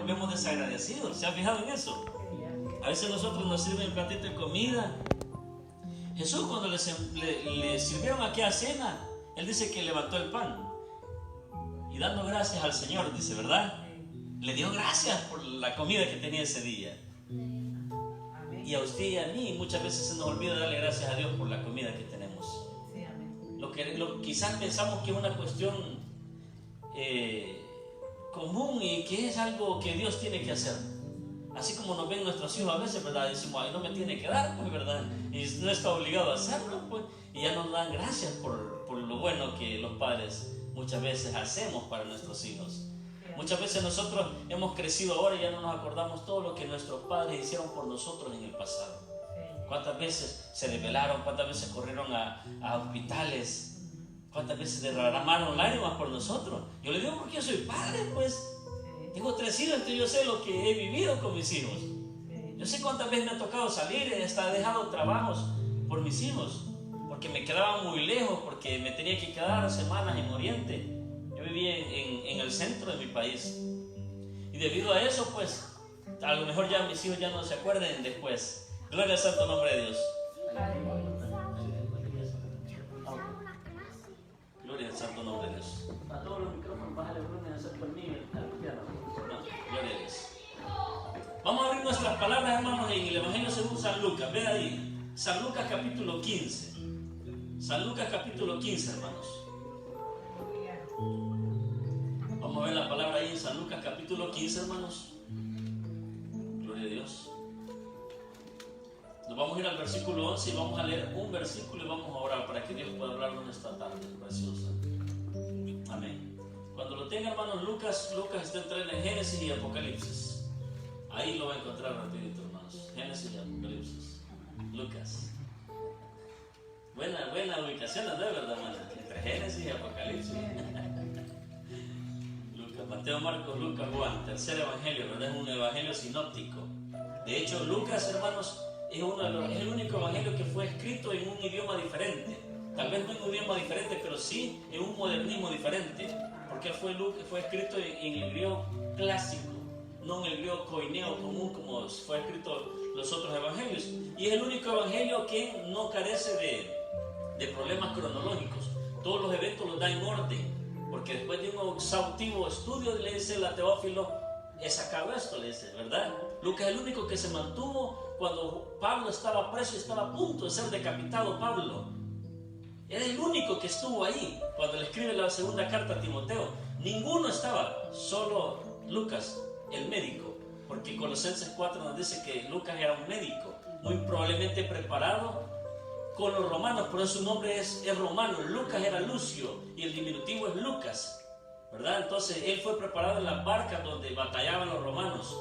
volvemos desagradecidos. ¿Se ha fijado en eso? A veces nosotros nos sirven un platito de comida. Jesús, cuando le sirvieron aquella cena, Él dice que levantó el pan y dando gracias al Señor, dice, ¿verdad? Le dio gracias por la comida que tenía ese día. Y a usted y a mí muchas veces se nos olvida darle gracias a Dios por la comida que tenemos. Quizás pensamos que es una cuestión común y que es algo que Dios tiene que hacer. Así como nos ven nuestros hijos a veces, ¿verdad? Decimos, ay, no me tiene que dar, pues, ¿verdad? Y no está obligado a hacerlo, pues. Y ya nos dan gracias por lo bueno que los padres muchas veces hacemos para nuestros hijos. Muchas veces nosotros hemos crecido ahora y ya no nos acordamos todo lo que nuestros padres hicieron por nosotros en el pasado. ¿Cuántas veces se desvelaron? ¿Cuántas veces corrieron a hospitales? ¿Cuántas veces derramaron lágrimas por nosotros? Yo le digo porque yo soy padre, pues. Tengo 3 hijos, entonces yo sé lo que he vivido con mis hijos. Yo sé cuántas veces me ha tocado salir, hasta he dejado trabajos por mis hijos, porque me quedaba muy lejos, porque me tenía que quedar semanas en Oriente. Yo vivía en el centro de mi país. Y debido a eso, pues, a lo mejor ya mis hijos ya no se acuerden después. Gloria al santo nombre de Dios. Gloria al santo nombre de Dios. A todos los micrófonos, bájale volumen, excepto el mío. Gloria a Dios. Vamos a abrir nuestras palabras, hermanos, en el Evangelio según San Lucas. Ve ahí, San Lucas capítulo 15. San Lucas capítulo 15, hermanos. Vamos a ver la palabra ahí en San Lucas capítulo 15, hermanos. Gloria a Dios. Nos vamos a ir al versículo 11 y vamos a leer un versículo y vamos a orar para que Dios pueda hablarnos esta tarde preciosa. Amén. Cuando lo tenga, hermanos, Lucas está entre Génesis y Apocalipsis. Ahí lo va a encontrar rapidito, hermanos. Génesis y Apocalipsis. Lucas. Buena ubicación, ¿no es verdad, hermanos? Entre Génesis y Apocalipsis. Lucas, Mateo, Marcos, Lucas, Juan. Tercer evangelio, ¿verdad? Es un evangelio sinóptico. De hecho, Lucas, hermanos, es el único evangelio que fue escrito en un idioma diferente. Tal vez no en un idioma diferente, pero sí en un modernismo diferente. Porque fue escrito en el griego clásico, no en el griego koineo común como fue escrito los otros evangelios. Y es el único evangelio que no carece de problemas cronológicos. Todos los eventos los da en orden, porque después de un exhaustivo estudio le dice a Teófilo, he sacado esto, le dice, ¿verdad? Lucas es el único que se mantuvo cuando Pablo estaba preso y estaba a punto de ser decapitado. Pablo era el único que estuvo ahí cuando le escribe la segunda carta a Timoteo. Ninguno estaba, solo Lucas, el médico, porque Colosenses 4 nos dice que Lucas era un médico, muy probablemente preparado con los romanos, por eso su nombre es romano. Lucas era Lucio y el diminutivo es Lucas, ¿verdad? Entonces él fue preparado en las barcas donde batallaban los romanos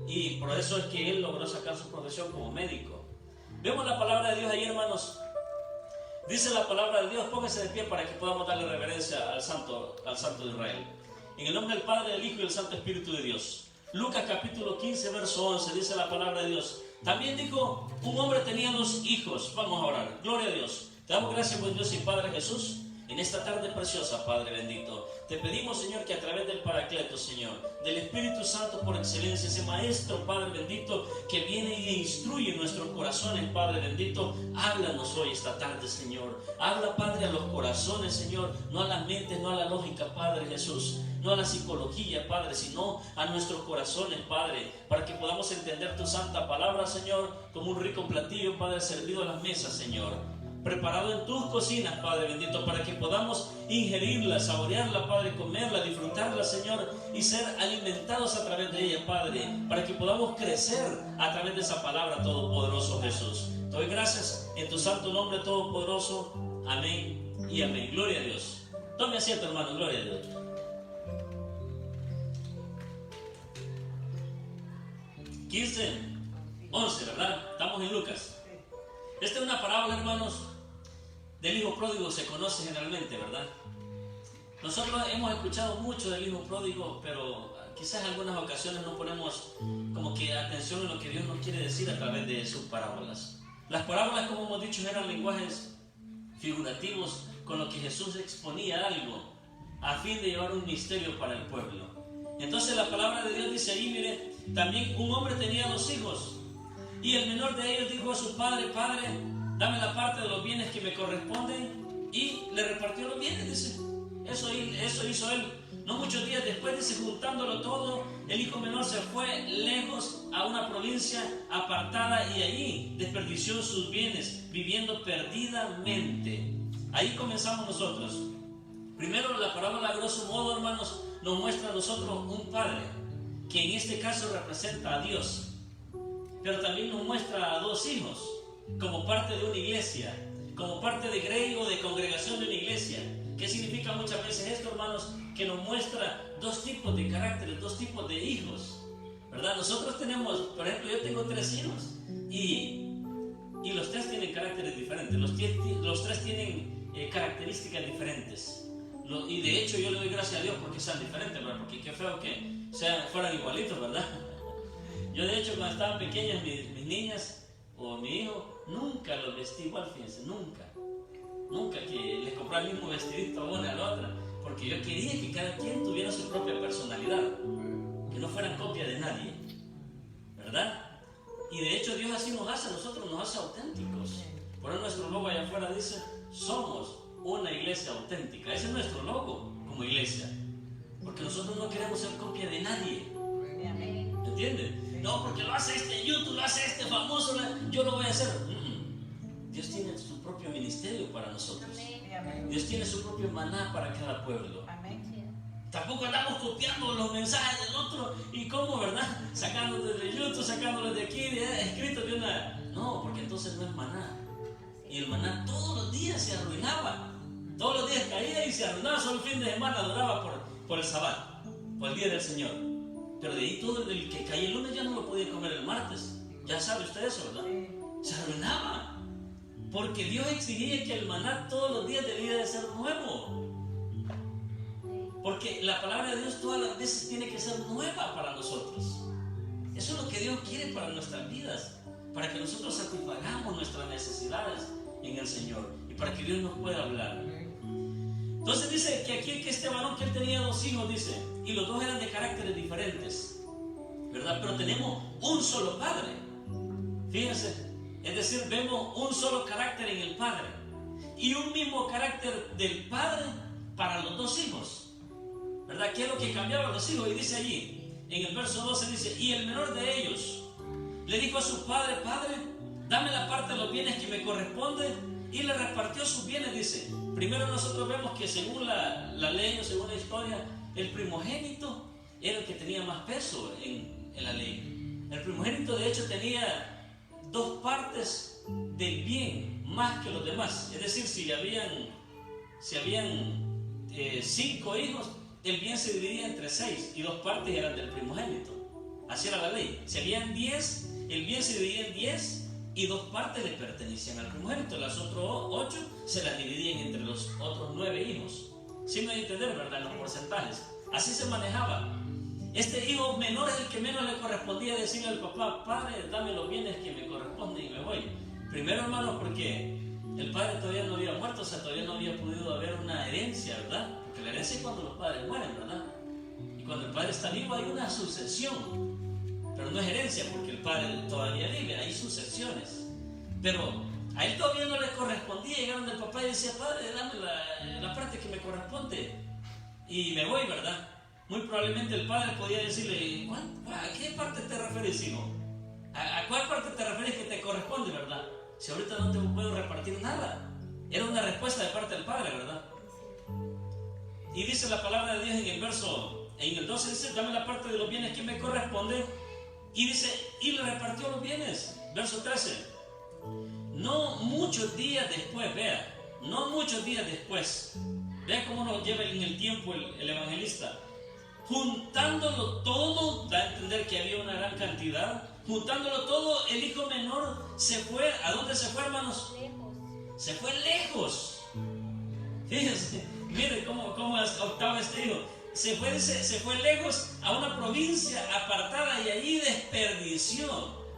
y por eso es que él logró sacar su profesión como médico. Vemos la palabra de Dios ahí, hermanos. Dice la palabra de Dios, póngase de pie para que podamos darle reverencia al Santo de Israel. En el nombre del Padre, del Hijo y del Santo Espíritu de Dios. Lucas capítulo 15, verso 11, dice la palabra de Dios. También dijo, un hombre tenía 2 hijos. Vamos a orar. Gloria a Dios. Te damos gracias, buen Dios y Padre Jesús, en esta tarde preciosa, Padre bendito. Te pedimos, Señor, que a través del Paracleto, Señor, del Espíritu Santo por excelencia, ese Maestro, Padre bendito, que viene y instruye nuestros corazones, Padre bendito, háblanos hoy, esta tarde, Señor. Habla, Padre, a los corazones, Señor, no a las mentes, no a la lógica, Padre Jesús, no a la psicología, Padre, sino a nuestros corazones, Padre, para que podamos entender tu santa palabra, Señor, como un rico platillo, Padre, servido a las mesas, Señor, preparado en tus cocinas, Padre bendito, para que podamos ingerirla, saborearla, Padre, comerla, disfrutarla, Señor, y ser alimentados a través de ella, Padre, para que podamos crecer a través de esa palabra, todopoderoso Jesús. Te doy gracias en tu santo nombre, todopoderoso. Amén y amén. Gloria a Dios. Tome asiento, hermano. Gloria a Dios. Quince, 11, ¿verdad? Estamos en Lucas. Esta es una parábola, hermanos, del hijo pródigo. Se conoce generalmente, ¿verdad? Nosotros hemos escuchado mucho del hijo pródigo, pero quizás en algunas ocasiones no ponemos como que atención en lo que Dios nos quiere decir a través de sus parábolas. Las parábolas, como hemos dicho, eran lenguajes figurativos con los que Jesús exponía algo a fin de llevar un misterio para el pueblo. Entonces la palabra de Dios dice ahí, mire, también un hombre tenía 2 hijos. Y el menor de ellos dijo a su padre: Padre, dame la parte de los bienes que me corresponden. Y le repartió los bienes, dice. Eso hizo él. No muchos días después, dice, juntándolo todo, el hijo menor se fue lejos a una provincia apartada y allí desperdició sus bienes, viviendo perdidamente. Ahí comenzamos nosotros. Primero, la parábola, a grosso modo, hermanos, nos muestra a nosotros un padre, que en este caso representa a Dios, pero también nos muestra a 2 hijos, como parte de una iglesia, como parte de grey o de congregación de una iglesia. ¿Qué significa muchas veces esto, hermanos? Que nos muestra 2 tipos de caracteres, 2 tipos de hijos, ¿verdad? Nosotros tenemos, por ejemplo, yo tengo 3 hijos y los 3 tienen caracteres diferentes, los 3 tienen características diferentes. Y de hecho yo le doy gracias a Dios porque sean diferentes, ¿verdad? Porque qué feo que fueran igualitos, ¿verdad? Yo de hecho cuando estaban pequeñas mis niñas o mi hijo, nunca los vestí igual, fíjense, nunca que les comprara el mismo vestidito a una a la otra, porque yo quería que cada quien tuviera su propia personalidad, que no fueran copia de nadie, ¿verdad? Y de hecho Dios así nos hace, a nosotros nos hace auténticos. Por eso nuestro logo allá afuera dice: somos una iglesia auténtica. Ese es nuestro logo como iglesia, porque nosotros no queremos ser copia de nadie. ¿Entiendes? No, porque lo hace este YouTube, lo hace este famoso, yo lo voy a hacer. Dios tiene su propio ministerio para nosotros. Dios tiene su propio maná para cada pueblo. Tampoco andamos copiando los mensajes del otro y cómo, ¿verdad? Sacándolos de YouTube, sacándolos de aquí, escritos de una... No, porque entonces no es maná. Y el maná todos los días se arruinaba. Todos los días caía y se arruinaba. Solo el fin de semana duraba por el sabbat, por el día del Señor. Pero de ahí todo el que caía el lunes ya no lo podía comer el martes. Ya sabe usted eso, ¿verdad? Se arruinaba. Porque Dios exigía que el maná todos los días debía de ser nuevo. Porque la palabra de Dios todas las veces tiene que ser nueva para nosotros. Eso es lo que Dios quiere para nuestras vidas, para que nosotros satisfagamos nuestras necesidades en el Señor y para que Dios nos pueda hablar. Entonces dice que aquí que este varón, que él tenía 2 hijos, dice, y los 2 eran de caracteres diferentes, ¿verdad? Pero tenemos un solo padre. Fíjense, es decir, vemos un solo carácter en el padre y un mismo carácter del padre para los 2 hijos, ¿verdad? ¿Qué es lo que cambiaban los hijos? Y dice allí, en el verso 12 dice: y el menor de ellos le dijo a su padre: Padre, dame la parte de los bienes que me corresponde. Y le repartió sus bienes, dice. Primero nosotros vemos que según la ley o según la historia, el primogénito era el que tenía más peso en la ley. El primogénito de hecho tenía 2 partes del bien más que los demás. Es decir, si habían 5 hijos, el bien se dividía entre 6 y 2 partes eran del primogénito. Así era la ley. Si habían 10, el bien se dividía en 10 y 2 partes le pertenecían al primogénito. Las otras 8 se las dividían entre los otros 9 hijos. ¿Sí me hay que entender, verdad? Los porcentajes. Así se manejaba. Este hijo menor es el que menos le correspondía decirle al papá: Padre, dame los bienes que me corresponden y me voy. Primero, hermano, porque el padre todavía no había muerto, o sea, todavía no había podido haber una herencia, ¿verdad? Porque la herencia es cuando los padres mueren, ¿verdad? Y cuando el padre está vivo hay una sucesión, pero no es herencia porque el padre todavía vive, hay sucesiones. Pero a él todavía no le correspondía. Llegaron del papá y decía: Padre, dame la parte que me corresponde y me voy, ¿verdad? Muy probablemente el padre podía decirle: ¿a qué parte te refieres, hijo? ¿A cuál parte te refieres que te corresponde, verdad? Si ahorita no te puedo repartir nada. Era una respuesta de parte del padre, ¿verdad? Y dice la palabra de Dios en el 12 dice: dame la parte de los bienes que me corresponde. Y dice: y le repartió los bienes. Verso 13. No muchos días después, vea cómo nos lleva en el tiempo el evangelista. Juntándolo todo, da a entender que había una gran cantidad. Juntándolo todo, el hijo menor se fue. ¿A dónde se fue, hermanos? Se fue lejos. Fíjense, miren cómo optaba este hijo. Se fue lejos a una provincia apartada y allí desperdició,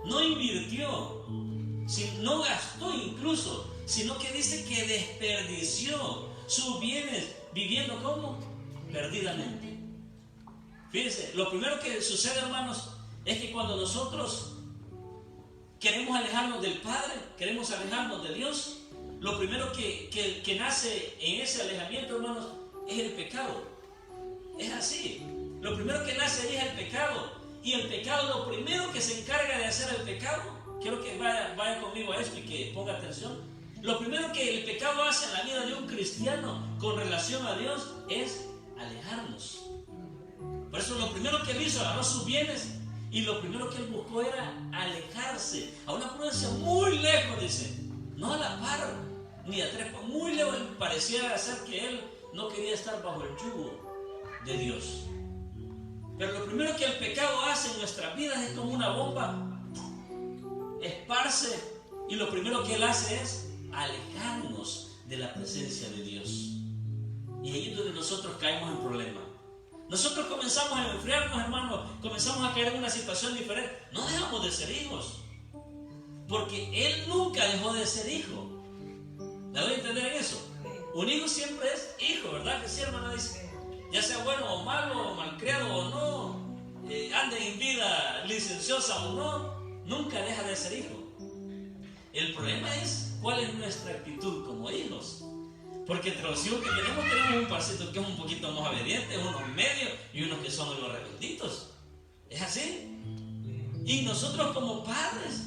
no invirtió, no gastó incluso, sino que dice que desperdició sus bienes, viviendo ¿cómo? Perdidamente. Fíjense, lo primero que sucede, hermanos, es que cuando nosotros queremos alejarnos del Padre, queremos alejarnos de Dios, lo primero que nace en ese alejamiento, hermanos, es el pecado. Es así. Lo primero que nace ahí es el pecado. Y el pecado, lo primero que se encarga de hacer el pecado, quiero que vaya conmigo a esto y que ponga atención. Lo primero que el pecado hace en la vida de un cristiano con relación a Dios es alejarnos. Por eso lo primero que él hizo, agarró sus bienes y lo primero que él buscó era alejarse a una prudencia muy lejos, dice, no a la par ni a tres, muy lejos. Pareciera ser que él no quería estar bajo el yugo de Dios. Pero lo primero que el pecado hace en nuestras vidas es como una bomba, esparce, y lo primero que él hace es alejarnos de la presencia de Dios. Y ahí es donde nosotros caemos en problemas. Nosotros comenzamos a enfriarnos, hermanos, comenzamos a caer en una situación diferente. No dejamos de ser hijos, porque él nunca dejó de ser hijo. ¿La voy a entender en eso? Un hijo siempre es hijo, ¿verdad? Que sí, hermano, dice, ya sea bueno o malo, o malcriado o no, ande en vida licenciosa o no, nunca deja de ser hijo. El problema es cuál es nuestra actitud como hijos. Porque entre los hijos que tenemos un parcito que es un poquito más obediente, unos medios y unos que son los rebelditos. ¿Es así? Y nosotros como padres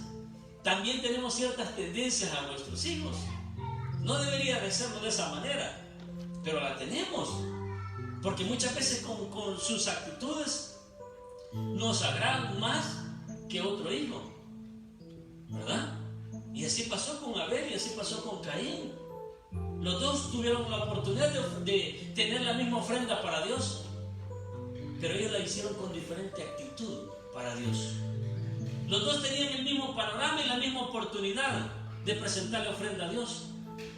también tenemos ciertas tendencias a nuestros hijos. No debería de serlo de esa manera, pero la tenemos. Porque muchas veces con sus actitudes nos agradan más que otro hijo, ¿verdad? Y así pasó con Abel y así pasó con Caín. Los dos tuvieron la oportunidad de tener la misma ofrenda para Dios, pero ellos la hicieron con diferente actitud para Dios. Los dos tenían el mismo panorama y la misma oportunidad de presentarle ofrenda a Dios,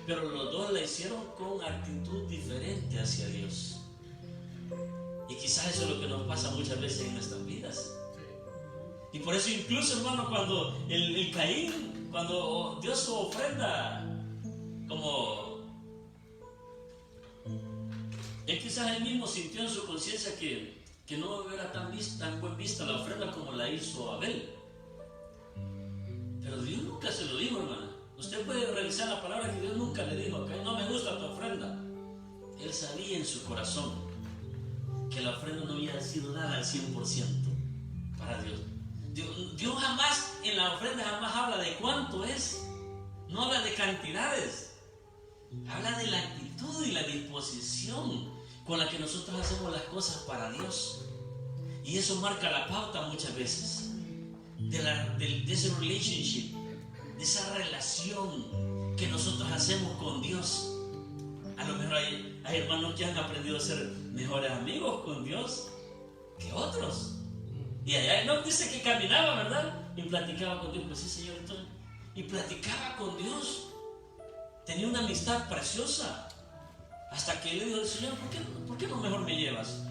pero los dos la hicieron con actitud diferente hacia Dios. Y quizás eso es lo que nos pasa muchas veces en nuestras vidas. Y por eso incluso, hermano, cuando el Caín, cuando dio su ofrenda, como él quizás él mismo sintió en su conciencia que no era tan buen vista la ofrenda como la hizo Abel. Pero Dios nunca se lo dijo, hermana. Usted puede revisar la palabra que Dios nunca le dijo, que no me gusta tu ofrenda. Él sabía en su corazón que la ofrenda no había sido dada al 100% para Dios. Dios jamás, en la ofrenda jamás habla de cuánto es, no habla de cantidades, habla de la actitud y la disposición con la que nosotros hacemos las cosas para Dios. Y eso marca la pauta muchas veces de ese relationship, de esa relación que nosotros hacemos con Dios. A lo mejor hay hermanos que han aprendido a ser mejores amigos con Dios que otros. Y allá no dice que caminaba, ¿verdad? Y platicaba con Dios. Pues sí, Señor, entonces, y platicaba con Dios. Tenía una amistad preciosa. Hasta que le dijo, Señor, ¿por qué no mejor me llevas?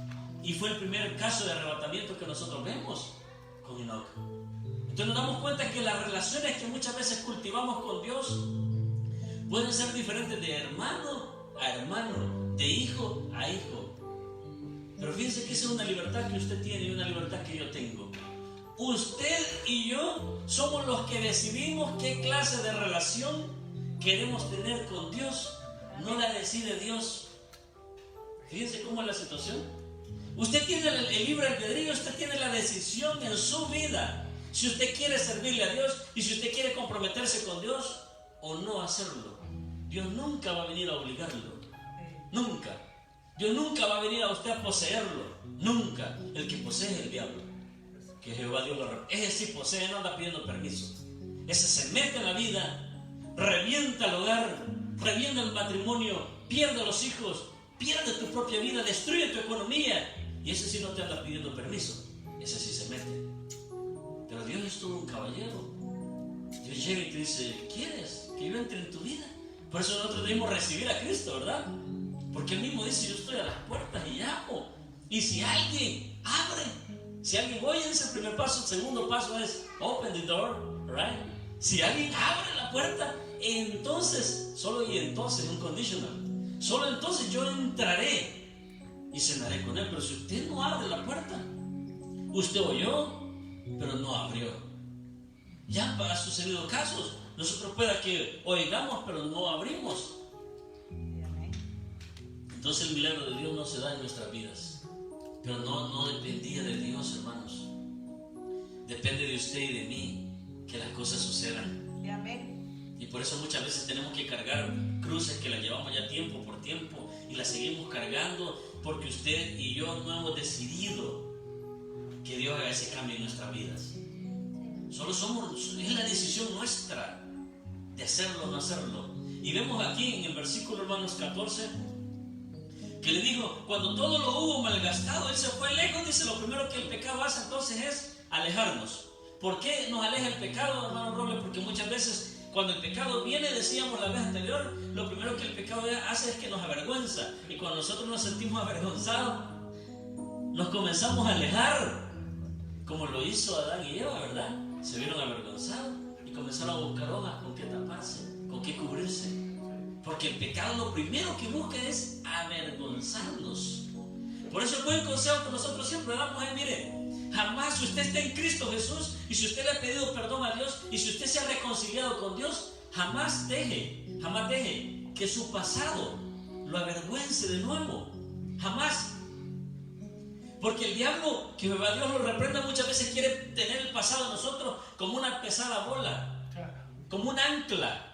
Y fue el primer caso de arrebatamiento que nosotros vemos con Enoch. Entonces nos damos cuenta que las relaciones que muchas veces cultivamos con Dios pueden ser diferentes de hermano a hermano, de hijo a hijo. Pero fíjense que esa es una libertad que usted tiene y una libertad que yo tengo. Usted y yo somos los que decidimos qué clase de relación queremos tener con Dios. No la decide Dios. Fíjense cómo es la situación. Usted tiene el libre albedrío, usted tiene la decisión en su vida. Si usted quiere servirle a Dios y si usted quiere comprometerse con Dios o no hacerlo. Dios nunca va a venir a obligarlo. Nunca. Dios nunca va a venir a usted a poseerlo. Nunca. El que posee es el diablo. Que Jehová Dios lo reprenda. Ese sí posee, no anda pidiendo permiso. Ese se mete en la vida, revienta el hogar, revienta el matrimonio, pierde a los hijos, pierde tu propia vida, destruye tu economía. Y ese sí no te anda pidiendo permiso. Ese sí se mete. Pero Dios es todo un caballero. Dios llega y te dice, ¿quieres que yo entre en tu vida? Por eso nosotros debemos recibir a Cristo, ¿verdad? Porque Él mismo dice, yo estoy a las puertas y llamo. Y si alguien abre, si alguien oye, ese es el primer paso. El segundo paso es open the door, right? Si alguien abre la puerta, entonces, solo y entonces, un conditional, solo entonces yo entraré y cenaré con él. Pero si usted no abre la puerta, usted oyó, pero no abrió. Ya ha sucedido casos. Nosotros pueda que oigamos, pero no abrimos. Entonces el milagro de Dios no se da en nuestras vidas. Pero no dependía de Dios, hermanos. Depende de usted y de mí que las cosas sucedan. Y por eso muchas veces tenemos que cargar cruces que las llevamos ya tiempo por tiempo y las seguimos cargando porque usted y yo no hemos decidido que Dios haga ese cambio en nuestras vidas. Es la decisión nuestra de hacerlo o no hacerlo. Y vemos aquí en el versículo, hermanos, 14, que le dijo, cuando todo lo hubo malgastado, él se fue lejos. Dice, lo primero que el pecado hace entonces es alejarnos. ¿Por qué nos aleja el pecado, hermano Robles? Porque muchas veces cuando el pecado viene, decíamos la vez anterior, lo primero que el pecado hace es que nos avergüenza. Y cuando nosotros nos sentimos avergonzados, nos comenzamos a alejar, como lo hizo Adán y Eva, ¿verdad? Se vieron avergonzados y comenzaron a buscar hojas con qué taparse, con qué cubrirse. Porque el pecado lo primero que busca es avergonzarnos. Por eso el buen consejo que nosotros siempre damos es, mire, jamás, si usted está en Cristo Jesús y si usted le ha pedido perdón a Dios y si usted se ha reconciliado con Dios, jamás deje que su pasado lo avergüence de nuevo. Jamás. Porque el diablo, que Dios lo reprenda, muchas veces quiere tener el pasado de nosotros como una pesada bola, como un ancla,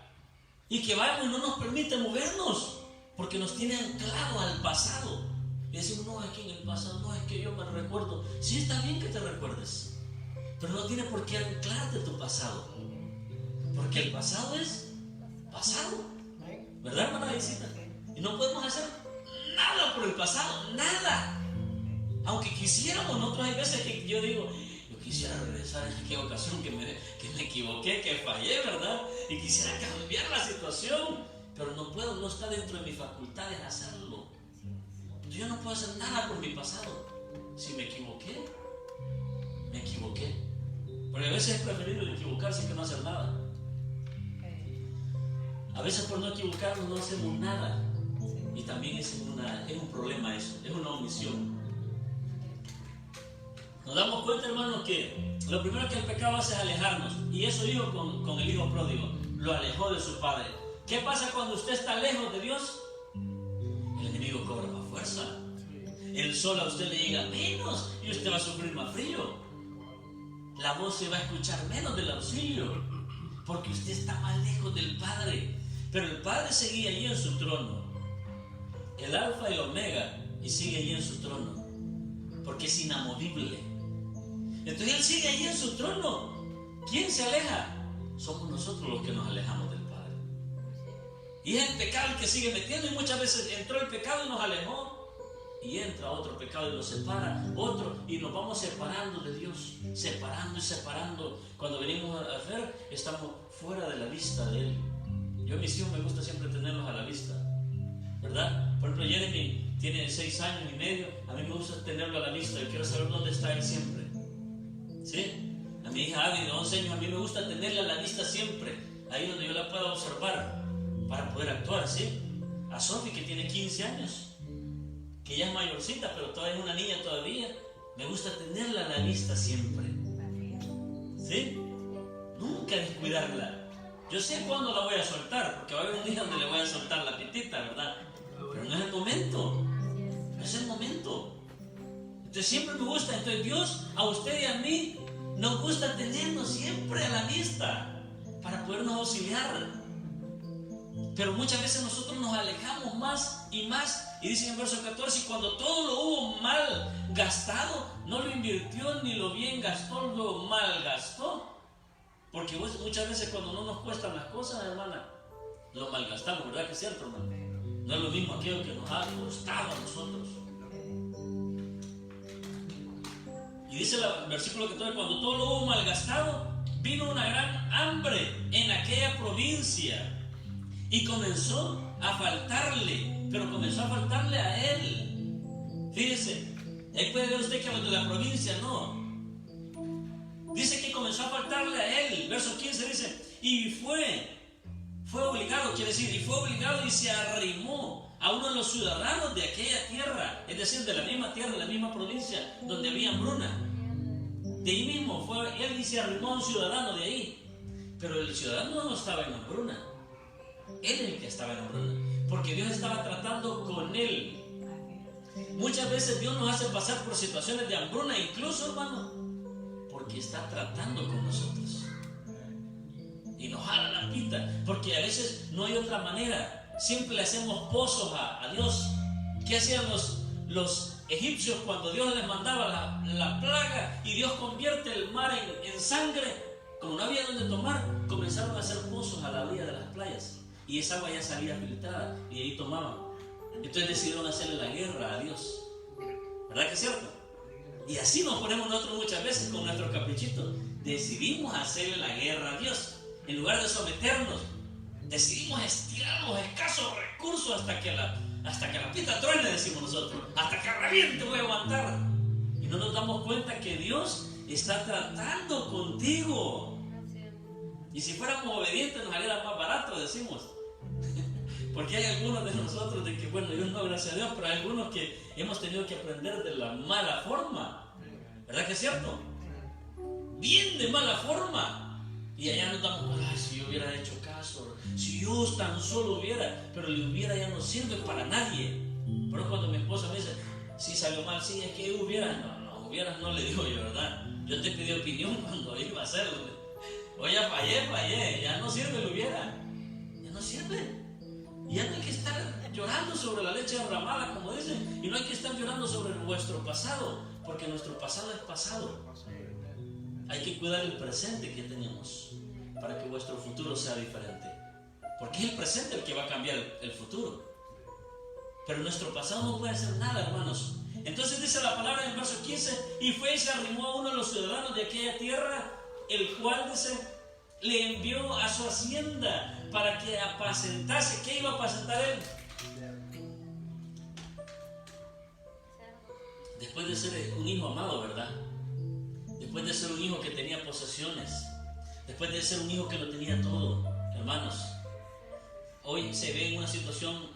y que vamos y no nos permite movernos porque nos tiene anclado al pasado. Y decimos, no, es que en el pasado, no, es que yo me recuerdo. Sí, está bien que te recuerdes, pero no tiene por qué anclarte tu pasado, porque el pasado es pasado, ¿verdad, hermana Visita? Y no podemos hacer nada por el pasado, nada. Aunque quisiéramos, nosotros hay veces que yo digo, yo quisiera regresar en aquella ocasión que me equivoqué, que fallé, ¿verdad? Y quisiera cambiar la situación, pero no puedo, no está dentro de mis facultades hacerlo. Yo no puedo hacer nada por mi pasado. Si me equivoqué, me equivoqué. Porque a veces es preferible equivocarse que no hacer nada. A veces por no equivocarnos no hacemos nada. Y también es un problema eso, es una omisión. Nos damos cuenta, hermanos, que lo primero que el pecado hace es alejarnos. Y eso dijo con el hijo pródigo. Lo alejó de su padre. ¿Qué pasa cuando usted está lejos de Dios? El enemigo cobra más fuerza. El sol a usted le llega menos y usted va a sufrir más frío. La voz se va a escuchar menos del auxilio porque usted está más lejos del Padre. Pero el Padre seguía allí en su trono, el alfa y el omega, y sigue allí en su trono porque es inamovible. Entonces Él sigue allí en su trono. ¿Quién se aleja? Somos nosotros los que nos alejamos del Padre. Y es el pecado el que sigue metiendo, y muchas veces entró el pecado y nos alejó. Y entra otro pecado y nos separa, otro, y nos vamos separando de Dios, separando y separando. Cuando venimos a ver, estamos fuera de la vista de Él. Yo a mis hijos me gusta siempre tenerlos a la vista, ¿verdad? Por ejemplo, Jeremy tiene 6 años y medio, a mí me gusta tenerlo a la vista, yo quiero saber dónde está él siempre, ¿sí? A mi hija Abby de 11 años, a mí me gusta tenerla a la vista siempre, ahí donde yo la pueda observar, para poder actuar, ¿sí? A Sophie, que tiene 15 años, que ya es mayorcita, pero todavía es una niña todavía, me gusta tenerla a la vista siempre, ¿sí? Nunca descuidarla. Yo sé cuándo la voy a soltar, porque va a haber un día donde le voy a soltar la pitita, ¿verdad? Pero no es el momento, no es el momento. Entonces siempre me gusta, entonces Dios a usted y a mí nos gusta tenernos siempre a la vista para podernos auxiliar. Pero muchas veces nosotros nos alejamos más y más. Y dice en verso 14, y cuando todo lo hubo mal gastado, no lo invirtió ni lo bien gastó, lo mal gastó. Porque muchas veces cuando no nos cuestan las cosas, hermana, lo malgastamos, ¿verdad que es cierto, hermano? No es lo mismo aquello que nos ha costado a nosotros. Y dice el versículo 14, cuando todo lo hubo malgastado, vino una gran hambre en aquella provincia y comenzó a faltarle, pero comenzó a faltarle a él. Fíjese, ahí puede ver usted que los de la provincia no. Dice que comenzó a faltarle a él. Verso 15 dice, y fue obligado, quiere decir, y fue obligado y se arrimó a uno de los ciudadanos de aquella tierra, es decir, de la misma tierra, la misma provincia donde había hambruna. De ahí mismo fue él y se arrimó a un ciudadano de ahí. Pero el ciudadano no estaba en hambruna. Él es el que estaba en hambruna, porque Dios estaba tratando con él. Muchas veces Dios nos hace pasar por situaciones de hambruna, incluso, hermano, porque está tratando con nosotros. Y nos jala la pita, porque a veces no hay otra manera. Siempre le hacemos pozos a Dios. ¿Qué hacían los egipcios cuando Dios les mandaba la plaga y Dios convierte el mar en sangre? Como no había donde tomar, comenzaron a hacer pozos a la orilla de las playas. Y esa agua ya salía filtrada y ahí tomaban. Entonces decidieron hacerle la guerra a Dios. ¿Verdad que es cierto? Y así nos ponemos nosotros muchas veces con nuestro caprichito. Decidimos hacerle la guerra a Dios. En lugar de someternos, decidimos estirar los escasos recursos hasta que la pita truene, decimos nosotros. Hasta que reviente voy a aguantar. Y no nos damos cuenta que Dios está tratando contigo. Y si fuéramos obedientes nos haría más barato, decimos. Porque hay algunos de nosotros de que, bueno, yo no, gracias a Dios, pero hay algunos que hemos tenido que aprender de la mala forma. ¿Verdad que es cierto? Bien de mala forma. Y allá nos damos, ay, si yo hubiera hecho caso, si yo tan solo hubiera, pero el hubiera ya no sirve para nadie. Pero cuando mi esposa me dice, sí salió mal, sí, es que hubiera, no le digo yo, ¿verdad? Yo te pedí opinión cuando iba a hacerlo. Oye, fallé, ya no sirve el hubiera, ya no sirve. Ya no hay que estar llorando sobre la leche derramada, como dicen, y no hay que estar llorando sobre vuestro pasado, porque nuestro pasado es pasado. Hay que cuidar el presente que tenemos para que vuestro futuro sea diferente, porque es el presente el que va a cambiar el futuro. Pero nuestro pasado no puede hacer nada, hermanos. Entonces dice la palabra en el verso 15, y fue y se arrimó a uno de los ciudadanos de aquella tierra, el cual, dice, le envió a su hacienda para que apacentase. ¿Qué iba a apacentar él? Después de ser un hijo amado, ¿verdad? Después de ser un hijo que tenía posesiones, después de ser un hijo que lo tenía todo, hermanos, hoy se ve en una situación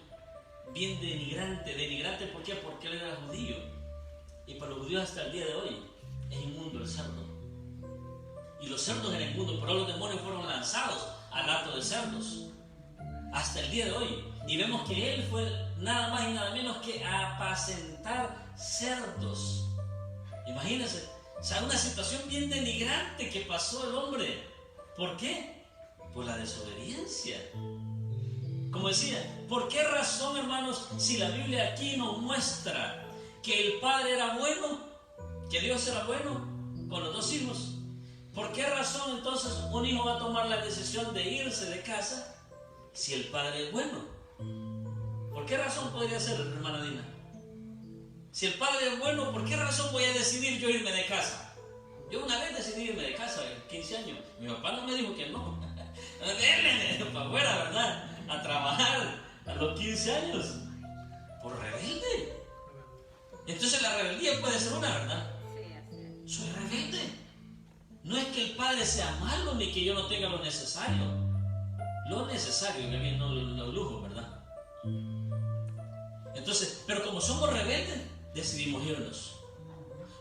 bien denigrante. ¿Por qué? Porque él era judío, y para los judíos hasta el día de hoy es inmundo el cerdo, y los cerdos eran inmundos. Por eso los demonios fueron lanzados al hato de cerdos hasta el día de hoy, y vemos que él fue nada más y nada menos que apacentar cerdos. Imagínense. O sea, una situación bien denigrante que pasó el hombre. ¿Por qué? Por la desobediencia. Como decía, ¿por qué razón, hermanos, si la Biblia aquí nos muestra que el padre era bueno, que Dios era bueno con los dos hijos? ¿Por qué razón entonces un hijo va a tomar la decisión de irse de casa si el padre es bueno? ¿Por qué razón podría ser, hermana Dina? Si el padre es bueno, ¿por qué razón voy a decidir yo irme de casa? Yo una vez decidí irme de casa, a 15 años. Mi papá no me dijo que no. Déjeme para afuera, ¿verdad? A trabajar a los 15 años. Por rebelde. Entonces la rebeldía puede ser una, ¿verdad? Soy rebelde. No es que el padre sea malo ni que yo no tenga lo necesario. Lo necesario, que bien, no los lujos, ¿verdad? Entonces, pero como somos rebeldes, decidimos irnos.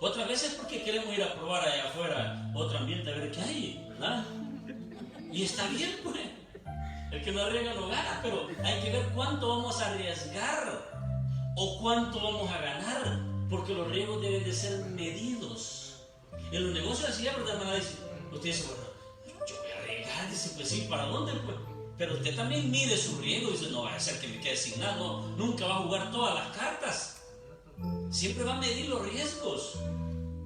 Otras veces porque queremos ir a probar allá afuera otro ambiente, a ver qué hay, ¿verdad? Y está bien, pues. El que no arriesga no gana, pero hay que ver cuánto vamos a arriesgar o cuánto vamos a ganar, porque los riesgos deben de ser medidos. En los negocios así, ¿verdad, hermana? Usted dice, bueno, yo voy a arriesgar, dice, pues sí, ¿para dónde, pues? Pero usted también mide su riesgo y dice, no va a ser que me quede sin nada, no, nunca va a jugar todas las cartas. Siempre va a medir los riesgos.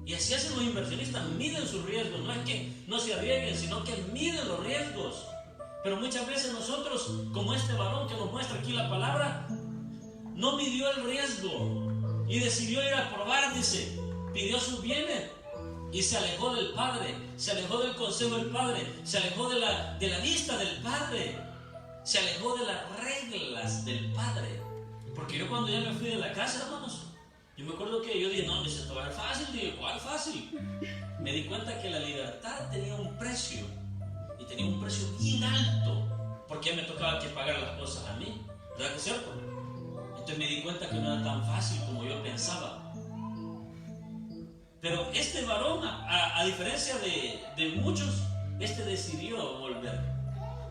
Y así hacen los inversionistas, miden sus riesgos. No es que no se arriesguen, sino que miden los riesgos. Pero muchas veces nosotros, como este varón que nos muestra aquí la palabra, no midió el riesgo y decidió ir a probar, dice, pidió sus bienes y se alejó del Padre, se alejó del consejo del Padre, se alejó de la vista del Padre, se alejó de las reglas del Padre. Porque yo cuando ya me fui de la casa, hermanos, yo me acuerdo que yo dije, no, esto va a ser fácil. Dije, ¿cuál fácil? Me di cuenta que la libertad tenía un precio, y tenía un precio bien alto, porque me tocaba que pagar las cosas a mí, ¿verdad que es cierto? Entonces me di cuenta que no era tan fácil como yo pensaba. Pero este varón, a diferencia de muchos, decidió volver.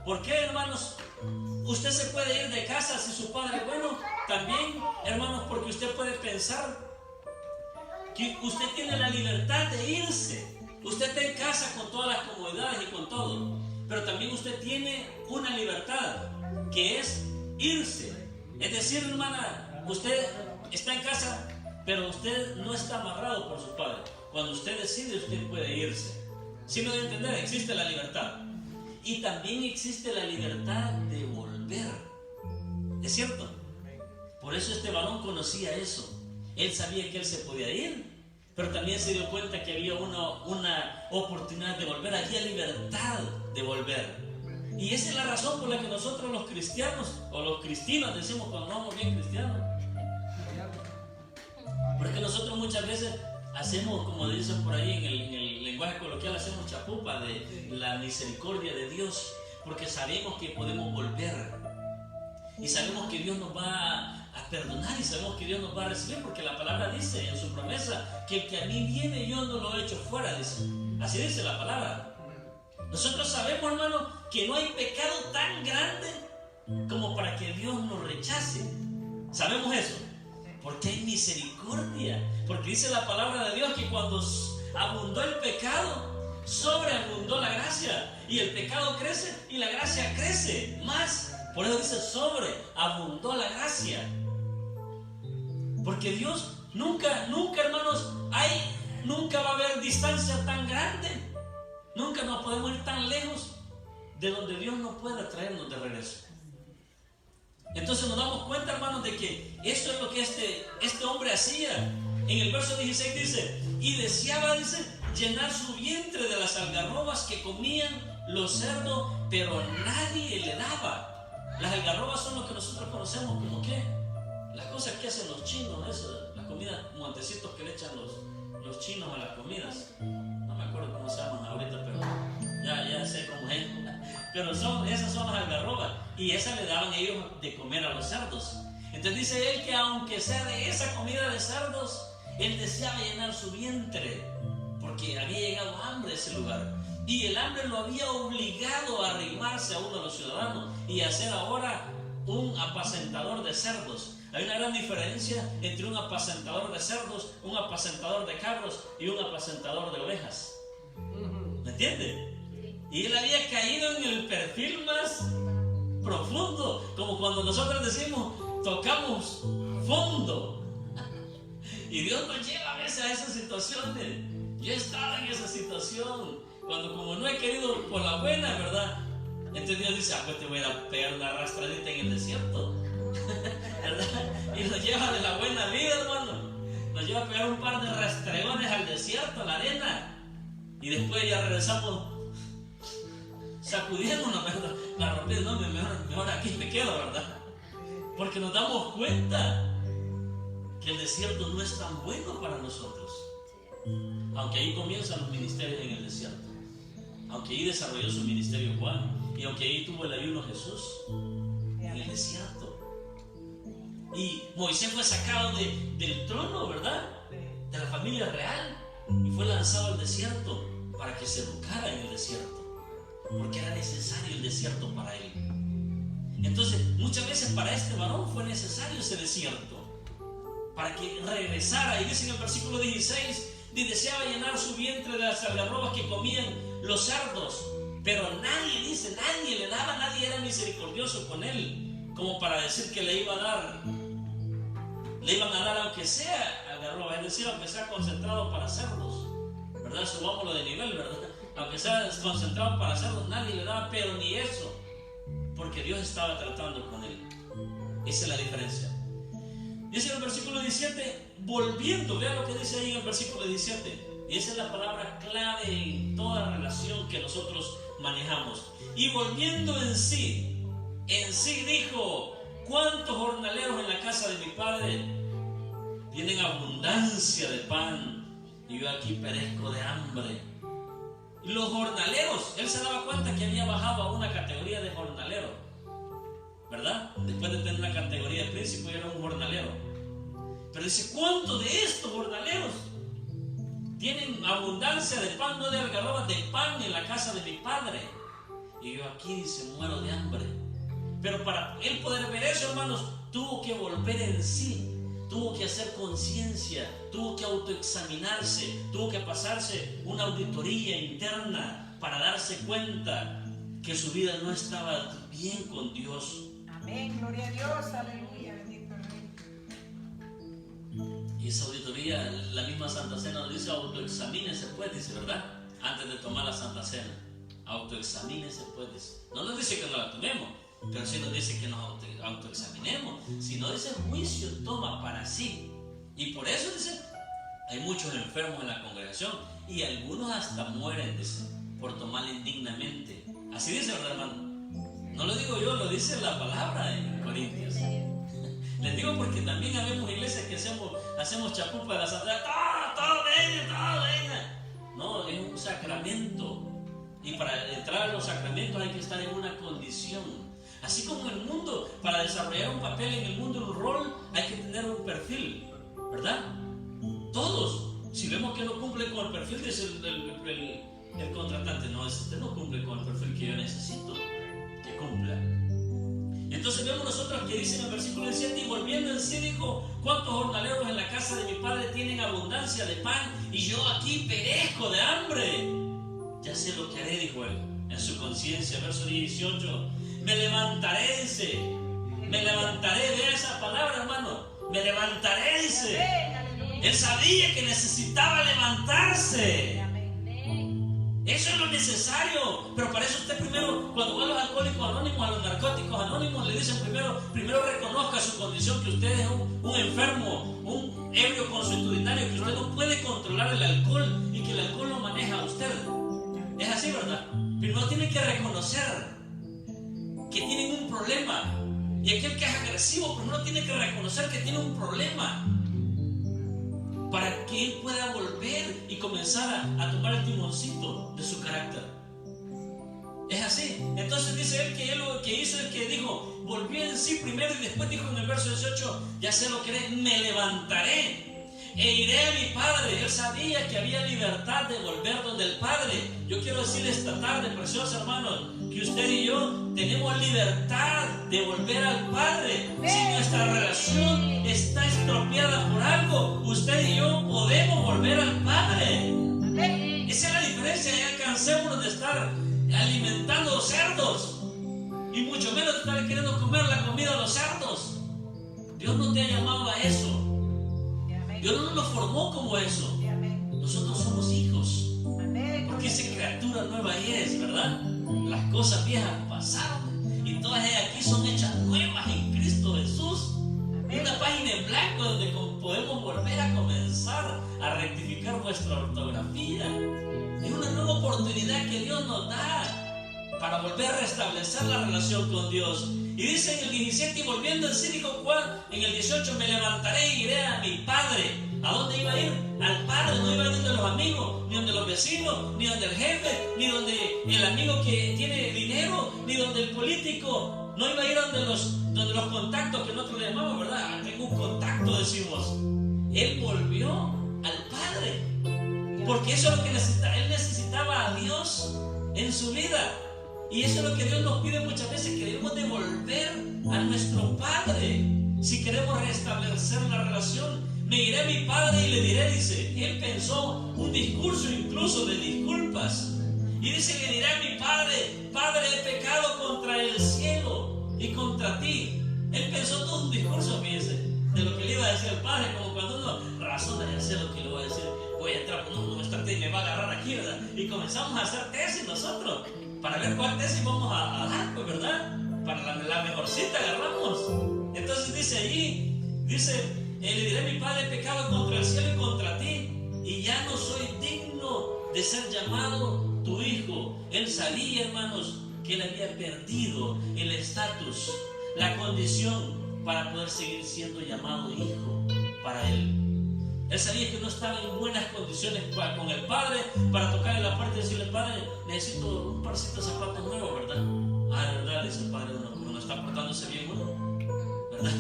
¿Por qué, hermanos? Usted se puede ir de casa si su padre es bueno. También, hermanos, porque usted puede pensar que usted tiene la libertad de irse. Usted está en casa con todas las comodidades y con todo. Pero también usted tiene una libertad, que es irse. Es decir, hermana, usted está en casa, pero usted no está amarrado por su padre. Cuando usted decide, usted puede irse. ¿Sí me doy a entender? Existe la libertad. Y también existe la libertad de volver. ¿Es cierto? Por eso este varón conocía eso. Él sabía que él se podía ir, pero también se dio cuenta que había una oportunidad de volver. Había libertad de volver. Y esa es la razón por la que nosotros los cristianos, o los cristinos decimos cuando somos bien cristianos. Porque nosotros muchas veces hacemos, como dicen por ahí en el lenguaje coloquial, hacemos chapupa de la misericordia de Dios, porque sabemos que podemos volver. Y sabemos que Dios nos va a perdonar y sabemos que Dios nos va a recibir, porque la palabra dice en su promesa que el que a mí viene yo no lo echo fuera, dice. Así dice la palabra. Nosotros sabemos, hermano, que no hay pecado tan grande como para que Dios nos rechace. Sabemos eso, porque hay misericordia. Porque dice la palabra de Dios que cuando abundó el pecado, sobreabundó la gracia. Y el pecado crece y la gracia crece más. Por eso dice sobreabundó la gracia. Porque Dios nunca, hermanos, nunca va a haber distancia tan grande. Nunca nos podemos ir tan lejos de donde Dios no pueda traernos de regreso. Entonces nos damos cuenta, hermanos, de que eso es lo que este hombre hacía. En el verso 16 dice, y deseaba, dice, llenar su vientre de las algarrobas que comían los cerdos, pero nadie le daba. Las algarrobas son lo que nosotros conocemos como ¿qué? Las cosas que hacen los chinos, eso, las comidas, montecitos que le echan los chinos a las comidas. No me acuerdo cómo se llaman ahorita, pero ya sé cómo es. Pero esas son las algarrobas, y esas le daban ellos de comer a los cerdos. Entonces dice él que aunque sea de esa comida de cerdos, él deseaba llenar su vientre, porque había llegado hambre a ese lugar. Y el hambre lo había obligado a arrimarse a uno de los ciudadanos y a ser ahora un apacentador de cerdos. Hay una gran diferencia entre un apacentador de cerdos, un apacentador de cabros y un apacentador de ovejas. ¿Me entiende? Y él había caído en el perfil más profundo, como cuando nosotros decimos, tocamos fondo. Y Dios nos lleva a veces a esas situaciones. Yo he estado en esa situación, cuando como no he querido por la buena, ¿verdad? Entonces Dios dice, pues te voy a pegar una arrastradita en el desierto, ¿verdad? Y nos lleva de la buena vida, hermano. Nos lleva a pegar un par de rastregones al desierto, a la arena. Y después ya regresamos sacudiéndonos, ¿verdad? La rompida, no, mejor aquí me quedo, ¿verdad? Porque nos damos cuenta que el desierto no es tan bueno para nosotros. Aunque ahí comienzan los ministerios en el desierto. Aunque ahí desarrolló su ministerio Juan. Y aunque ahí tuvo el ayuno Jesús. En el desierto. Y Moisés fue sacado del trono, ¿verdad? De la familia real. Y fue lanzado al desierto para que se educara en el desierto. Porque era necesario el desierto para él. Entonces, muchas veces para este varón fue necesario ese desierto. Para que regresara. Y dice en el versículo 16, y deseaba llenar su vientre de las algarrobas que comían los cerdos, pero nadie le daba, nadie era misericordioso con él, como para decir que le iban a dar aunque sea algarroba, es decir, aunque sea concentrado para cerdos, ¿verdad? Subámoslo de nivel, ¿verdad? Aunque sea concentrado para cerdos, nadie le daba, pero ni eso, porque Dios estaba tratando con él. Esa es la diferencia. Dice en el versículo 17, volviendo, vean lo que dice ahí en el versículo 17. Y esa es la palabra clave en toda relación que nosotros manejamos. Y volviendo en sí dijo, ¿cuántos jornaleros en la casa de mi padre tienen abundancia de pan y yo aquí perezco de hambre? Los jornaleros, él se daba cuenta que había bajado a una categoría de jornalero, ¿verdad? Después de tener la categoría de príncipe, era un jornalero. Pero dice, ¿cuántos de estos jornaleros tienen abundancia de pan, no de algarrobas, de pan en la casa de mi padre? Y yo aquí, dice, muero de hambre. Pero para él poder ver eso, hermanos, tuvo que volver en sí. Tuvo que hacer conciencia, tuvo que autoexaminarse, tuvo que pasarse una auditoría interna para darse cuenta que su vida no estaba bien con Dios. Amén, gloria a Dios, aleluya, bendito el Rey. Y esa auditoría, la misma Santa Cena nos dice, autoexamínese pues, dice, ¿verdad? Antes de tomar la Santa Cena, autoexamínese pues, dice. No nos dice que no la tomemos, pero sí nos dice que nos autoexaminemos. Si no, dice, juicio toma para sí. Y por eso, dice, hay muchos enfermos en la congregación y algunos hasta mueren, dice, por tomarla indignamente. Así dice, ¿verdad, hermano? No lo digo yo, lo dice la palabra en Corintios. Les digo porque también habemos iglesias que hacemos chapupa de la santidad. Todo venga. No, es un sacramento. Y para entrar a los sacramentos hay que estar en una condición. Así como en el mundo, para desarrollar un papel en el mundo, un rol, hay que tener un perfil, ¿verdad? Todos, si vemos que no cumple con el perfil, dice el contratante, no, este no cumple con el perfil que yo necesito que cumpla. Entonces vemos nosotros que dice en el versículo 7, y volviendo en sí dijo, ¿cuántos jornaleros en la casa de mi padre tienen abundancia de pan y yo aquí perezco de hambre? Ya sé lo que haré, dijo él, en su conciencia. Verso 18, me levantaré, dice, me levantaré, vea esa palabra, hermano, me levantaré, dice. Él sabía que necesitaba levantarse. Eso es lo necesario. Pero para eso usted primero, cuando va a los alcohólicos anónimos, a los narcóticos anónimos, le dicen primero reconozca su condición, que usted es un enfermo, un ebrio consuetudinario, que usted no puede controlar el alcohol y que el alcohol lo maneja a usted. Es así, ¿verdad? Primero tiene que reconocer que tienen un problema. Y aquel que es agresivo primero tiene que reconocer que tiene un problema, para que él pueda volver y comenzar a tomar el timoncito de su carácter. Es así. Entonces dice él que él lo que hizo es que dijo, volvió en sí primero y después dijo en el verso 18, ya sé lo que haré, me levantaré e iré a mi padre. Él sabía que había libertad de volver donde el Padre. Yo quiero decirle esta tarde, preciosos hermanos, que usted y yo tenemos libertad de volver al Padre. Si nuestra relación está estropeada por algo, usted y yo podemos volver al Padre. Esa es la diferencia. Ya cansémonos de estar alimentando cerdos y mucho menos de estar queriendo comer la comida de los cerdos. Dios no te ha llamado a eso. Dios no nos formó como eso. Nosotros somos hijos. Porque esa criatura nueva es, ¿verdad? Las cosas viejas pasaron y todas ellas aquí son hechas nuevas en Cristo Jesús. Una página en blanco donde podemos volver a comenzar a rectificar nuestra ortografía. Es una nueva oportunidad que Dios nos da para volver a restablecer la relación con Dios. Y dice en el 17, y volviendo en sí, dijo Juan, en el 18, me levantaré y iré a mi Padre. ¿A dónde iba a ir? Al Padre. No iba a ir donde los amigos, ni donde los vecinos, ni donde el jefe, ni donde el amigo que tiene dinero, ni donde el político. No iba a ir donde los contactos que nosotros le llamamos, ¿verdad? Tengo un contacto, decimos. Él volvió al Padre, porque eso es lo que necesitaba. Él necesitaba a Dios en su vida. Y eso es lo que Dios nos pide muchas veces, que debemos de volver a nuestro Padre. Si queremos restablecer la relación, me iré a mi Padre y le diré, dice. Él pensó un discurso incluso de disculpas. Y dice, le diré a mi Padre, Padre, he pecado contra el cielo y contra ti. Él pensó todo un discurso, fíjense, de lo que le iba a decir al Padre, como cuando uno razona de hacer lo que le va a decir. Voy a entrar con una estrategia y me va a agarrar aquí, ¿verdad? Y comenzamos a hacer tesis nosotros, para ver cuál tesis vamos a dar, pues, ¿verdad? Para la mejorcita agarramos. Entonces dice allí, dice, le diré a mi Padre, he pecado contra el cielo y contra ti, y ya no soy digno de ser llamado tu hijo. Él sabía, hermanos, que él había perdido el estatus, la condición para poder seguir siendo llamado hijo para él. Él sabía que no estaba en buenas condiciones con el padre para tocarle la puerta y decirle: Padre, necesito un parcito de zapatos nuevos, ¿verdad? Ah, de verdad, dice el padre, uno está portándose bien uno, ¿verdad?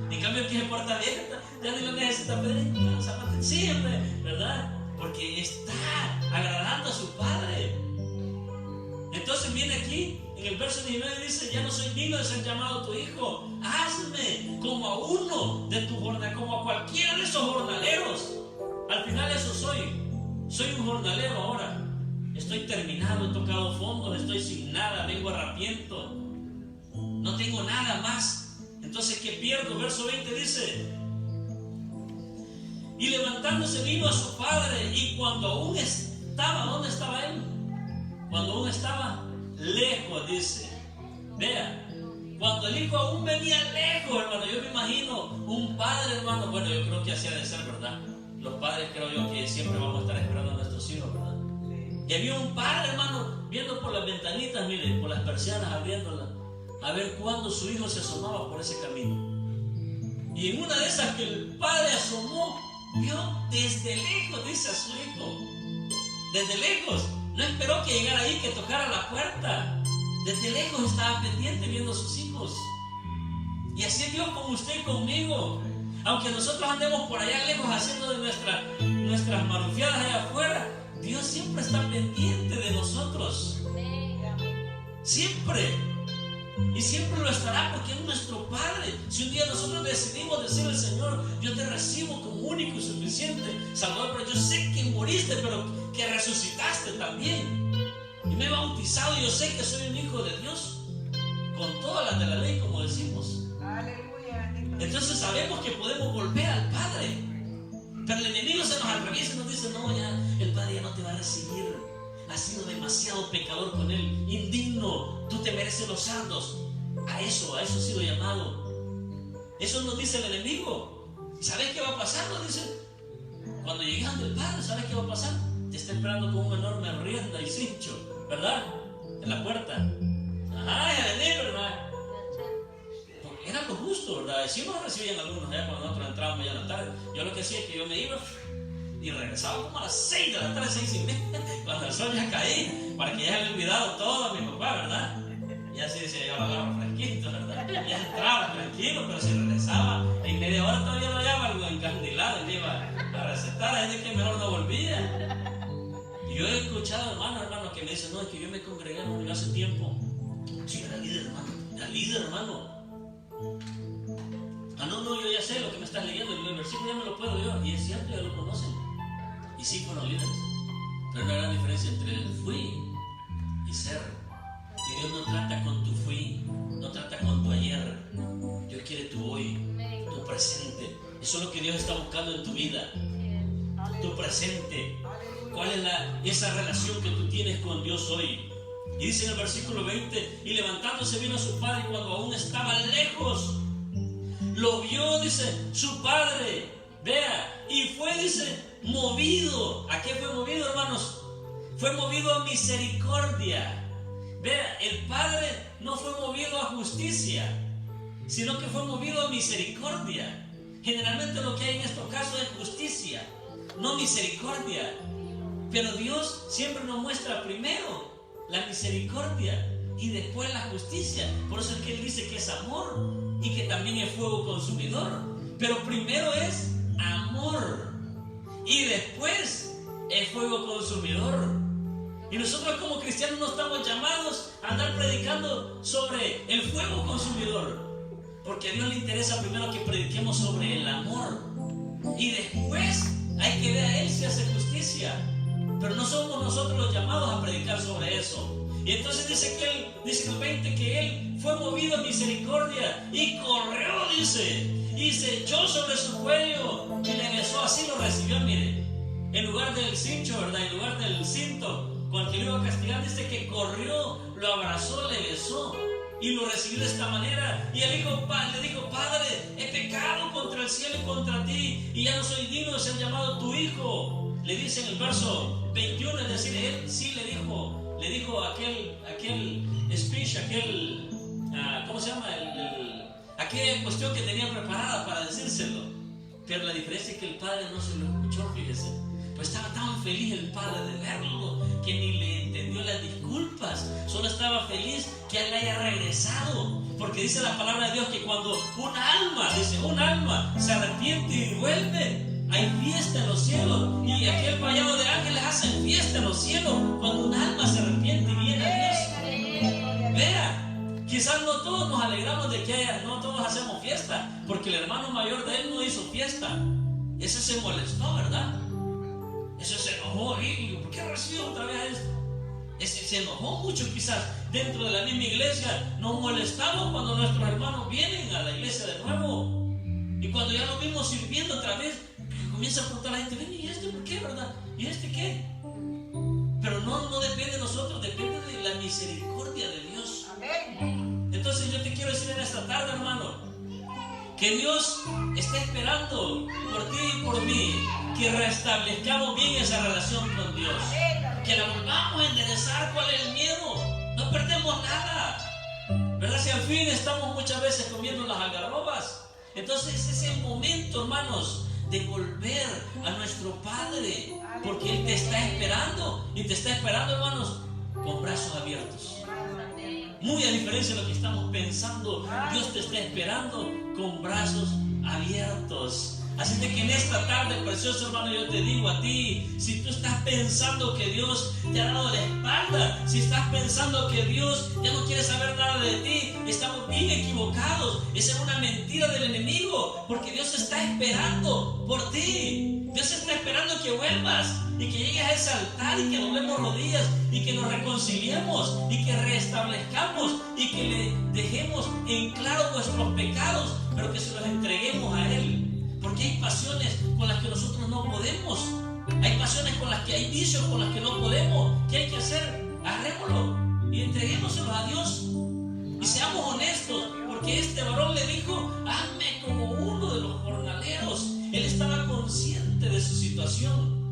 En cambio, el que se porta bien, ya ni lo necesita pedir zapatos siempre, ¿verdad? Porque está agradando a su padre. Entonces viene aquí en el verso 19 y dice: ya no soy digno de ser llamado tu hijo, hazme como a uno de tu jornal, como a cualquiera de esos jornaleros. Al final eso soy un jornalero ahora. Estoy terminado, he tocado fondo, estoy sin nada, vengo harapiento, no tengo nada más. Entonces, ¿qué pierdo? Verso 20 dice: y levantándose vino a su padre, y cuando aún estaba, ¿dónde estaba él? Cuando aún estaba lejos, dice. Vea, cuando el hijo aún venía lejos, hermano. Yo me imagino un padre, hermano. Bueno, yo creo que así ha de ser, ¿verdad? Los padres, creo yo, que siempre vamos a estar esperando a nuestros hijos, ¿verdad? Y había un padre, hermano, viendo por las ventanitas, mire, por las persianas, abriéndolas, a ver cuándo su hijo se asomaba por ese camino. Y en una de esas que el padre asomó, vio desde lejos, dice, a su hijo. Desde lejos. No esperó que llegara ahí, que tocara la puerta. Desde lejos estaba pendiente viendo a sus hijos. Y así es Dios con usted y conmigo. Aunque nosotros andemos por allá lejos haciendo de nuestras marufiadas allá afuera, Dios siempre está pendiente de nosotros. Siempre. Y siempre lo estará, porque es nuestro Padre. Si un día nosotros decidimos decirle al Señor: yo te recibo como único y suficiente Salvador, pero yo sé que moriste, pero que resucitaste también, y me he bautizado, y yo sé que soy un hijo de Dios, con todas las de la ley, como decimos. Aleluya. Entonces sabemos que podemos volver al Padre. Pero el enemigo se nos atraviesa y nos dice: no, ya el Padre ya no te va a recibir, has sido demasiado pecador con él, indigno, tú te mereces los sardos. A eso has sido llamado. Eso nos dice el enemigo. ¿Sabes qué va a pasar? Nos dice: cuando llegues ante el Padre, ¿sabes qué va a pasar? Te está esperando con una enorme rienda y cincho, ¿verdad? En la puerta. Ajá, ya venía, ¿verdad? Era lo justo, ¿verdad? Sí nos recibían algunos ya cuando nosotros entrábamos ya en la tarde. Yo lo que hacía es que yo me iba y regresaba como a las 6 de la tarde, 6:30, cuando el sol ya caía, para que ya había olvidado todo a mi papá, ¿verdad? Y así decía: yo lo agarro fresquito, ¿verdad? Ya entraba tranquilo, pero si regresaba en media hora todavía lo hallaba algo encandilado y me iba a recetar. Hay de que mejor no volvía. Y yo he escuchado hermanos que me dicen: no, es que yo me congregué hace tiempo. Sí, era líder, hermano. Ah, no, yo ya sé lo que me estás leyendo, el versículo ya me lo puedo yo. Y es cierto, ya lo conocen. Y sí fueron líderes. Pero no hay gran diferencia entre el fui y ser. Y Dios no trata con tu fui, no trata con tu ayer. Dios quiere tu hoy, tu presente. Eso es lo que Dios está buscando en tu vida. Tu presente. ¿Cuál es esa relación que tú tienes con Dios hoy? Y dice en el versículo 20: y levantándose vino a su padre, y cuando aún estaba lejos, lo vio, dice, su padre. Vea, y fue, dice, movido. ¿A qué fue movido, hermanos? Fue movido a misericordia. Vea, el Padre no fue movido a justicia, sino que fue movido a misericordia. Generalmente lo que hay en estos casos es justicia, no misericordia. Pero Dios siempre nos muestra primero la misericordia y después la justicia. Por eso es que Él dice que es amor y que también es fuego consumidor. Pero primero es amor y después es fuego consumidor. Y nosotros como cristianos no estamos llamados a andar predicando sobre el fuego consumidor, porque a Dios le interesa primero que prediquemos sobre el amor, y después hay que ver a Él si hace justicia. Pero no somos nosotros los llamados a predicar sobre eso. Y entonces dice el 20 que Él fue movido a misericordia y corrió, dice, y se echó sobre su cuello y le besó. Así lo recibió, mire, en lugar del cincho, ¿verdad? En lugar del cinto con el que lo iba a castigar, dice que corrió, lo abrazó, le besó y lo recibió de esta manera. Y el hijo le dijo: Padre, he pecado contra el cielo y contra ti, y ya no soy digno de ser llamado tu hijo. Le dice en el verso 21, es decir, él sí le dijo aquel speech, ¿cómo se llama? Aquella cuestión que tenía preparada para decírselo. Pero la diferencia es que el padre no se lo escuchó, fíjese. Pues estaba tan feliz el padre de verlo que ni le entendió las disculpas. Solo estaba feliz que él haya regresado. Porque dice la palabra de Dios que cuando un alma se arrepiente y vuelve, hay fiesta en los cielos. Y aquel vallado de ángeles hacen fiesta en los cielos cuando un alma se arrepiente y viene a Dios. Vea, quizás no todos nos alegramos de que no todos hacemos fiesta, porque el hermano mayor de él no hizo fiesta. Ese se molestó, ¿verdad? Ese se enojó. ¿Y por qué recibo otra vez esto? Ese se enojó mucho. Quizás dentro de la misma iglesia nos molestamos cuando nuestros hermanos vienen a la iglesia de nuevo. Y cuando ya los vimos sirviendo otra vez, comienza a preguntar a la gente: ven, ¿y este por qué, verdad? ¿Y este qué? Pero no depende de nosotros, depende de la misericordia de Dios. Amén. Entonces yo te quiero decir en esta tarde, hermano, que Dios está esperando por ti y por mí que restablezcamos bien esa relación con Dios, que la volvamos a enderezar. ¿Cuál es el miedo? No perdemos nada, ¿verdad? Si al fin estamos muchas veces comiendo las algarrobas. Entonces ese es el momento, hermanos, de volver a nuestro Padre, porque Él te está esperando, y te está esperando, hermanos, con brazos abiertos. Muy a diferencia de lo que estamos pensando, Dios te está esperando con brazos abiertos. Así de que en esta tarde, precioso hermano, yo te digo a ti: si tú estás pensando que Dios te ha dado la espalda, si estás pensando que Dios ya no quiere saber nada de ti, estamos bien equivocados. Esa es una mentira del enemigo, porque Dios está esperando por ti. Dios está esperando que vuelvas y que llegues a ese altar y que doblemos rodillas y que nos reconciliemos y que restablezcamos y que le dejemos en claro nuestros pecados, pero que se los entreguemos a Él. Porque hay pasiones con las que nosotros no podemos. Hay pasiones con las que hay vicios con las que no podemos. ¿Qué hay que hacer? Agarrémoslo y entreguémoselo a Dios. Y seamos honestos, porque este varón le dijo: hazme como uno de los jornaleros. Él estaba consciente de su situación.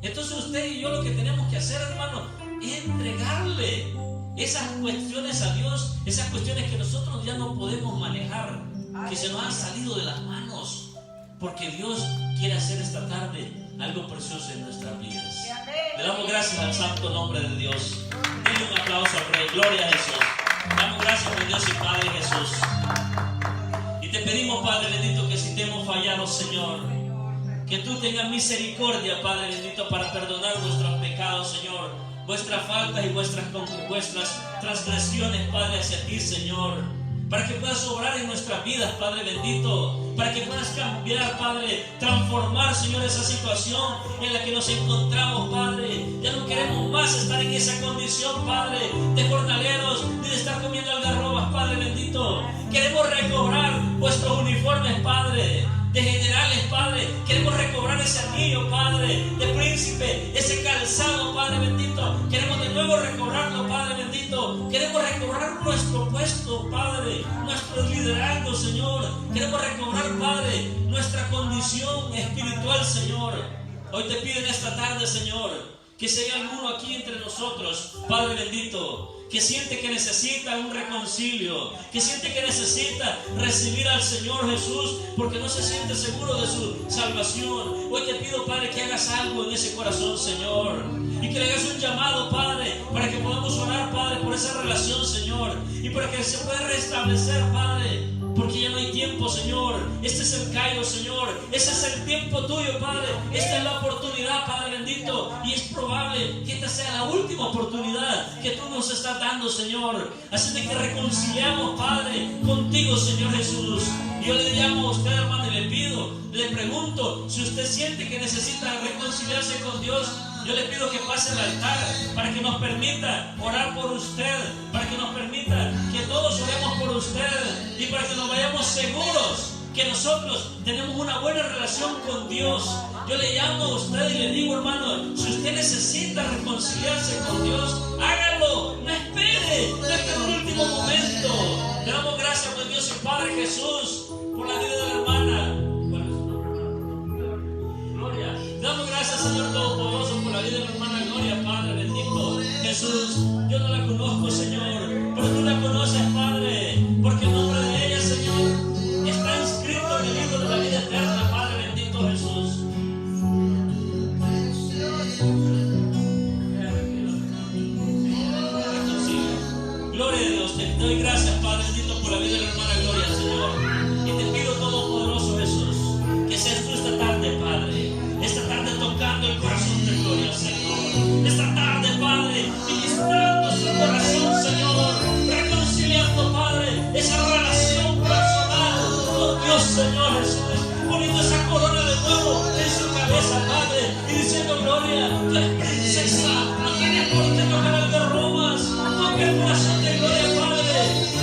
Entonces usted y yo lo que tenemos que hacer, hermano, es entregarle esas cuestiones a Dios, esas cuestiones que nosotros ya no podemos manejar, que se nos han salido de las manos. Porque Dios quiere hacer esta tarde algo precioso en nuestras vidas. Le damos gracias al santo nombre de Dios. Denle un aplauso al Rey. Gloria a Jesús. Damos gracias a Dios y Padre Jesús. Y te pedimos, Padre bendito, que si te hemos fallado, Señor, que tú tengas misericordia, Padre bendito, para perdonar nuestros pecados, Señor, vuestras faltas y vuestras transgresiones, Padre, hacia ti, Señor. Para que puedas obrar en nuestras vidas, Padre bendito, para que puedas cambiar, Padre, transformar, Señor, esa situación en la que nos encontramos, Padre. Ya no queremos más estar en esa condición, Padre, de jornaleros, ni de estar comiendo algarrobas, Padre bendito. Queremos recobrar vuestros uniformes, Padre, de generales, Padre. Queremos recobrar ese anillo, Padre, de príncipe, ese calzado, Padre bendito. Queremos de nuevo recobrarlo, Padre bendito. Queremos recobrar nuestro puesto, Padre, nuestro liderazgo, Señor. Queremos recobrar, Padre, nuestra condición espiritual, Señor. Hoy te pido en esta tarde, Señor, que si hay alguno aquí entre nosotros, Padre bendito, que siente que necesita un reconcilio, que siente que necesita recibir al Señor Jesús porque no se siente seguro de su salvación, hoy te pido, Padre, que hagas algo en ese corazón, Señor, y que le hagas un llamado, Padre, para que podamos orar, Padre, por esa relación, Señor, y para que se pueda restablecer, Padre, porque ya no hay tiempo, Señor. Este es el Kairos, Señor. Ese es el tiempo tuyo, Padre. Esta es la oportunidad, Padre bendito. Y es probable que esta sea la última oportunidad que tú nos estás dando, Señor. Así de que reconciliamos, Padre, contigo, Señor Jesús. Y yo le llamo a usted, hermano, y le pido, le pregunto, si usted siente que necesita reconciliarse con Dios, yo le pido que pase al altar para que nos permita orar por usted, para que nos permita que todos oremos por usted y para que nos vayamos seguros que nosotros tenemos una buena relación con Dios. Yo le llamo a usted y le digo, hermano, si usted necesita reconciliarse con Dios, hágalo, no espere, no espere el último momento. Le damos gracias por Dios y Padre Jesús, por la vida de la hermana. Damos gracias, Señor Todopoderoso, por la vida de la hermana Gloria, Padre bendito. Jesús, yo no la conozco, Señor, pero tú la conoces, Padre, porque el nombre de ella, Señor, está inscrito en el libro de la vida eterna, Padre Gloria a Dios, te doy gracias, Padre bendito, por la vida de la hermana Gloria, Señor. Y te pido, Todopoderoso Jesús, que seas tú esta tarde, Padre. Esta tarde tocando el corazón de Gloria, Señor. Esta tarde, Padre, ministrando su corazón, Señor. Reconciliando, Padre, esa relación personal con Dios, Señor Jesús. Poniendo esa corona de nuevo en su cabeza, Padre. Y diciendo, Gloria, tú eres princesa. No tienes por qué tocar el de Romas. Toca el corazón de Gloria, Padre.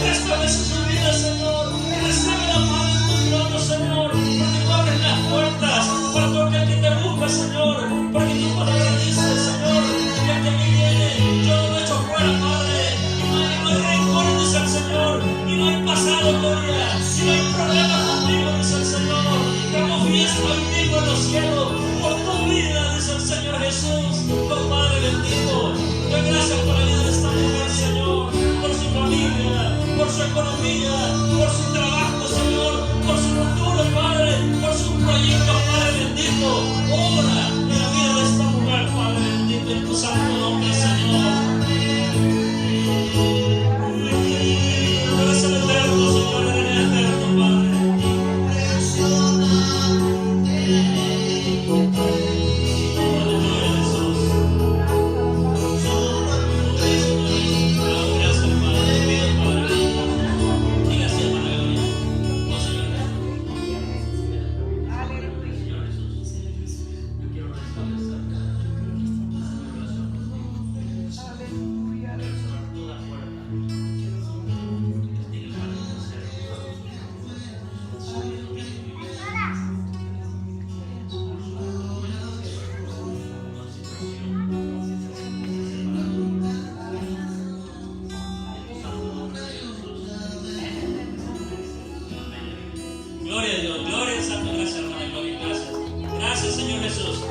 Restablece su vida, Señor. Restaura la paz en tu trono, Señor. Porque tú abres las puertas para todo aquel que te busca, Señor. Porque tu palabra dice, Señor, que el que a mí viene, yo lo echo fuera, Padre. Y no hay rencor, dice el Señor. Y no hay pasado, Gloria. Y no hay problema conmigo, dice el Señor. Tengo fiesta hoy mismo en los cielos. Por tu vida, dice el Señor Jesús. Oh, Padre bendito. Doy gracias por la vida de esta mujer, Señor. Por su familia, por su economía, por su trabajo, Señor. Por su futuro, Padre. Por sus proyectos, Padre bendito. Obra en la vida de esta mujer, Padre bendito. En tu santo nombre, Señor. Tú eres el eterno, Señor. Eres el eterno, Padre. Gloria a Dios, gloria al Santo, gracias hermana, gloria, gracias. Gracias Señor Jesús.